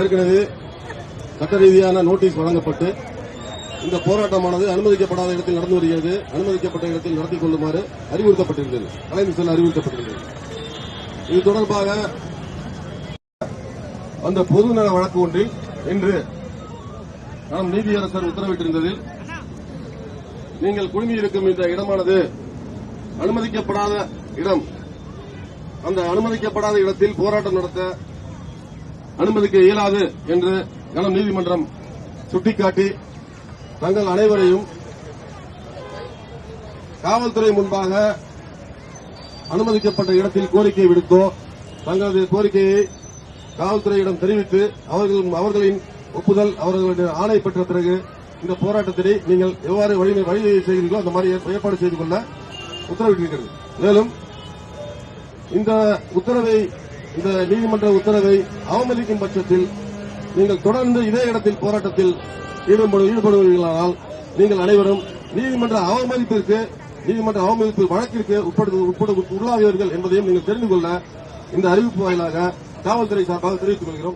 ஏற்கனவே சட்ட ரீதியான நோட்டீஸ் வழங்கப்பட்டு இந்த போராட்டமானது அனுமதிக்கப்படாத இடத்தில் நடந்து வருகிறது. அனுமதிக்கப்பட்ட இடத்தில் நடத்திக் கொள்ளுமாறு அறிவுறுத்தப்பட்டிருந்தது. தலைமைச் செயலர் அறிவுறுத்தப்பட்டிருந்தது. இது தொடர்பாக அந்த பொதுநல வழக்கு ஒன்றில் இன்று நாம் நீதியரசர் உத்தரவிட்டிருந்ததில் நீங்கள் குழுமியிருக்கும் இந்த இடமானது அனுமதிக்கப்படாத இடம். அந்த அனுமதிக்கப்படாத இடத்தில் போராட்டம் நடத்த அனுமதிக்க இயலாது என்று கனம் நீதிமன்றம் சுட்டிக்காட்டி தங்கள் அனைவரையும் காவல்துறை முன்பாக அனுமதிக்கப்பட்ட இடத்தில் கோரிக்கை விடுத்தோ தங்களது கோரிக்கையை காவல்துறையிடம் தெரிவித்து அவர்களின் ஒப்புதல் அவர்களுடைய ஆணை பெற்ற பிறகு இந்த போராட்டத்தினை நீங்கள் எவ்வாறு வழி செய்கிறீர்களோ அந்த மாதிரி ஏற்பாடு செய்து கொள்ள உத்தரவிட்டிருக்கிறது. மேலும் இந்த நீதிமன்ற உத்தரவை அவமதிக்கும் பட்சத்தில் நீங்கள் தொடர்ந்து இதே இடத்தில் போராட்டத்தில் ஈடுபடுவீர்களானால் நீங்கள் அனைவரும் நீதிமன்ற அவமதிப்பு வழக்கிற்கு உள்ளாவீர்கள் என்பதையும் நீங்கள் தெரிந்து கொள்ள இந்த அறிவிப்பு வாயிலாக காவல்துறை சார்பாக தெரிவித்துக் கொள்கிறோம்.